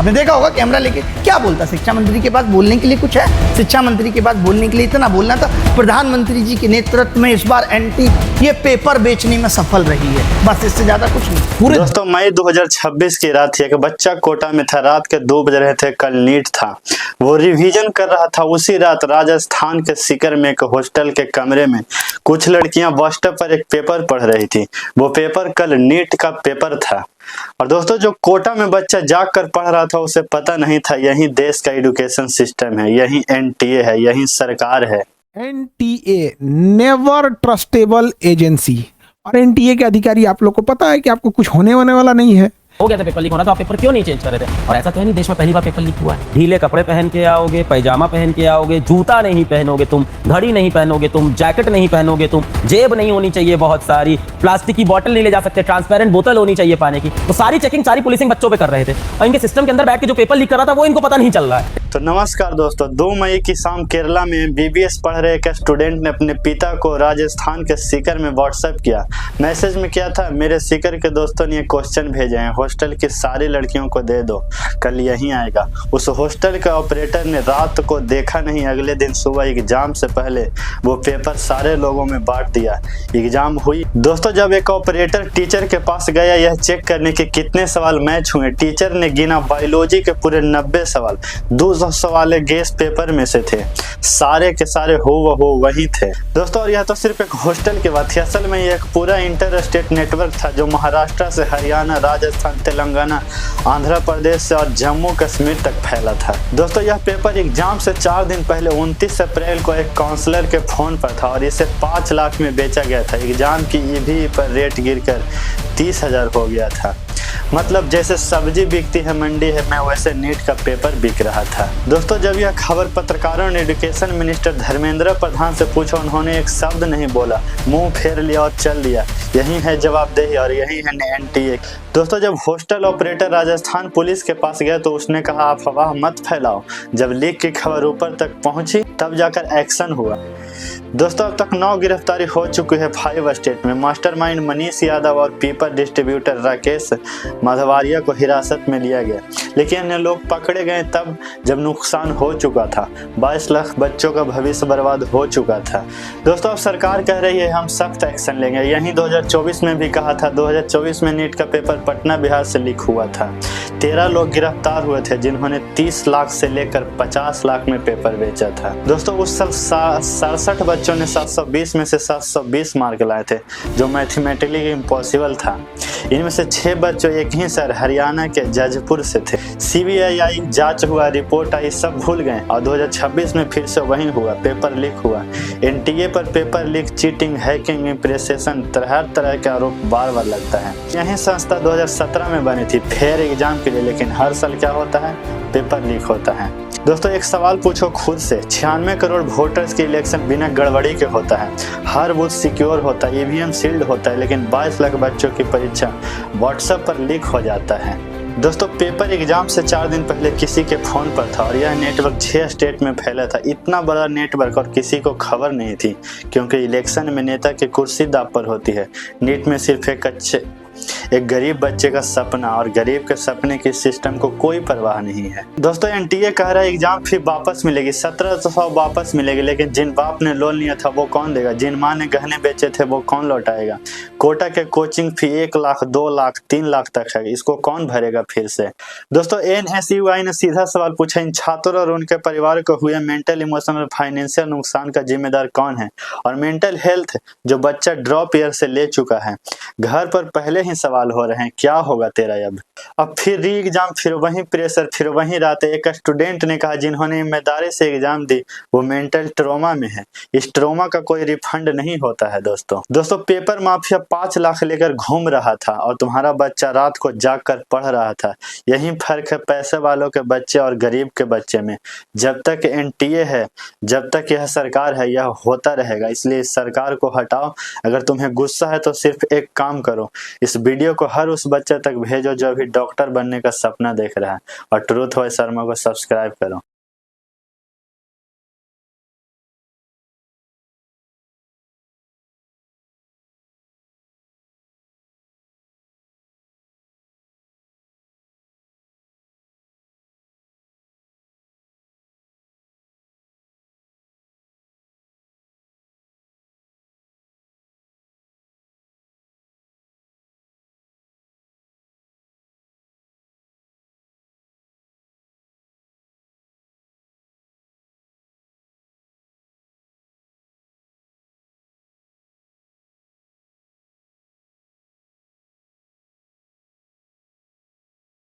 आपने देखा होगा कैमरा लेके क्या बोलता, शिक्षा मंत्री के पास बोलने के लिए कुछ है? शिक्षा मंत्री के पास बोलने के लिए इतना बोलना था। प्रधानमंत्री जी के नेतृत्व में इस बार एनटी ये पेपर बेचने में सफल रही है, बस इससे ज्यादा कुछ नहीं। पूरे दोस्तों मई 2026 की रात थी। एक बच्चा कोटा में था, रात के 2 बज रहे थे, कल नीट था। वो रिवीजन कर रहा था। उसी रात राजस्थान के सीकर में एक हॉस्टल के कमरे में कुछ लड़कियां व्हाट्सएप पर एक पेपर पढ़ रही थी। वो पेपर कल नीट का पेपर था। और दोस्तों जो कोटा में बच्चा जाग कर पढ़ रहा था उसे पता नहीं था यही देश का एजुकेशन सिस्टम है, यही एनटीए है, यही सरकार है। NTA never trustable agency. और एनटीए के अधिकारी आप लोग को पता है कि आपको कुछ होने वाला नहीं है। हो गया था पेपर लीक होना, तो आप पेपर क्यों नहीं चेंज कर रहे थे? और ऐसा तो है नहीं देश में पहली बार पेपर लीक हुआ है। ढीले कपड़े पहन के आओगे, पैजामा पहन के आओगे, जूता नहीं पहनोगे तुम, घड़ी नहीं पहनोगे तुम, जैकेट नहीं पहनोगे तुम, जेब नहीं होनी चाहिए बहुत सारी, प्लास्टिक की बोतल नहीं ले जा सकते, ट्रांसपेरेंट बोतल होनी चाहिए पानी की। तो सारी चेकिंग, सारी पुलिसिंग बच्चों पे कर रहे थे और इनके सिस्टम के अंदर बैठ के जो पेपर लीक कर रहा था वो इनको पता नहीं चल रहा है। तो नमस्कार दोस्तों, 2 मई की शाम केरला में बीबीएस पढ़ रहे एक स्टूडेंट ने अपने पिता को राजस्थान के सीकर में व्हाट्सएप किया। मैसेज में क्या था, मेरे सीकर के दोस्तों ने ये क्वेश्चन भेजे हैं, हॉस्टल की सारी लड़कियों को दे दो, कल यहीं आएगा। उस हॉस्टल के ऑपरेटर ने रात को देखा नहीं, अगले दिन सुबह एग्जाम से पहले वो पेपर सारे लोगों में बांट दिया। एग्जाम हुई। दोस्तों जब एक ऑपरेटर टीचर के पास गया यह चेक करने के कितने सवाल मैच हुए, टीचर ने गिना बायोलॉजी के पूरे 90 सवाल 200 सवाल गैस पेपर में से थे, सारे के सारे हो वही थे। दोस्तों और यह तो सिर्फ एक हॉस्टल की बात थी, असल में यह एक पूरा इंटर स्टेट नेटवर्क था जो महाराष्ट्र से हरियाणा, राजस्थान, तेलंगाना, आंध्र प्रदेश से और जम्मू कश्मीर तक फैला था। दोस्तों यह पेपर एग्जाम से 4 दिन पहले 29 अप्रैल को एक काउंसलर के फोन पर था और इसे 5 लाख में बेचा गया था। एग्जाम की ईवी पर रेट गिरकर 30,000 हो गया था। मतलब जैसे सब्जी बिकती है मंडी है में, वैसे नीट का पेपर बिक रहा था। दोस्तों जब यह खबर पत्रकारों ने एजुकेशन मिनिस्टर धर्मेंद्र प्रधान से पूछा, उन्होंने एक शब्द नहीं बोला, मुंह फेर लिया और चल दिया। यही है जवाबदेही और यही है एनटीए। दोस्तों जब हॉस्टल ऑपरेटर राजस्थान पुलिस के पास गया तो उसने कहा आप अफवाह मत फैलाओ। जब लीक की खबर ऊपर तक पहुंची तब जाकर एक्शन हुआ। दोस्तों अब तक 9 गिरफ्तारी हो चुकी है 5 स्टेट में। मास्टरमाइंड मनीष यादव और पेपर डिस्ट्रीब्यूटर राकेश माधवारिया को हिरासत में लिया गया, लेकिन अन्य लोग पकड़े गए तब जब नुकसान हो चुका था। 22 लाख बच्चों का भविष्य बर्बाद हो चुका था। दोस्तों अब सरकार कह रही है हम सख्त एक्शन लेंगे। यही 2024 में भी कहा था। 2024 में नीट का पेपर पटना बिहार से लीक हुआ था। 13 लोग गिरफ्तार हुए थे जिन्होंने 30 लाख से लेकर 50 लाख में पेपर बेचा था। दोस्तों उस साल 67 बच्चों ने 720 में से 720 मार्क लाए थे, जो मैथमेटिकली इम्पॉसिबल था। इनमें से 6 बच्चों एक ही शहर हरियाणा के जजपुर से थे। सीबीआई जांच हुआ, रिपोर्ट आई, सब भूल गए और 2026 में फिर से वही हुआ, पेपर लीक हुआ। एनटीए पर paper leak, cheating, hacking, impression, हर तरह के आरोप बार बार लगता है। यही संस्था 2017 में बनी थी फेयर एग्जाम के लिए, लेकिन हर साल क्या होता है, पेपर लीक होता है। दोस्तों एक सवाल पूछो खुद से, 96 करोड़ वोटर्स के इलेक्शन बिना गड़बड़ी के होता है, हर बूथ सिक्योर होता है, ईवीएम सील्ड होता है, लेकिन 22 लाख बच्चों की परीक्षा व्हाट्सएप पर लीक हो जाता है। दोस्तों पेपर एग्जाम से 4 दिन पहले किसी के फोन पर था और यह नेटवर्क 6 स्टेट में फैला था। इतना बड़ा नेटवर्क और किसी को खबर नहीं थी, क्योंकि इलेक्शन में नेता की कुर्सी दांव पर होती है। नीट में सिर्फ एक गरीब बच्चे का सपना, और गरीब के सपने की सिस्टम को कोई परवाह नहीं है। दोस्तों एनटीए कह रहा है एग्जाम फी वापस मिलेगी, 1700 वापस मिलेगी, लेकिन जिन बाप ने लोन लिया था वो कौन देगा? जिन माँ ने गहने बेचे थे वो कौन लौटाएगा? कोटा के कोचिंग फी 1 लाख, 2 लाख, 3 लाख तक है, इसको कौन भरेगा फिर से? दोस्तों एनएसयूआई ने सीधा सवाल पूछा, इन छात्रों और उनके परिवार को हुए मेंटल, इमोशनल और फाइनेंशियल नुकसान का जिम्मेदार कौन है? और मेंटल हेल्थ जो बच्चा ड्रॉप ईयर से ले चुका है, घर पर पहले ही सवाल हो रहे हैं, क्या होगा तेरा अब फिर री एग्जाम, फिर वही प्रेशर, फिर वही रातें। एक स्टूडेंट ने कहा जिन्होंने ईमानदारी से एग्जाम दी वो मेंटल ट्रॉमा में है, इस ट्रॉमा का कोई रिफंड नहीं होता है। दोस्तों पेपर माफिया 5 लाख लेकर घूम रहा था और तुम्हारा बच्चा रात को जाग कर पढ़ रहा था। यही फर्क है पैसे वालों के बच्चे और गरीब के बच्चे में। जब तक एनटीए है, जब तक यह सरकार है, यह होता रहेगा। इसलिए इस सरकार को हटाओ। अगर तुम्हें गुस्सा है तो सिर्फ एक काम करो, इस वीडियो को हर उस बच्चे तक भेजो जो अभी डॉक्टर बनने का सपना देख रहा है, और ट्रूथ बॉय शर्मा को सब्सक्राइब करो।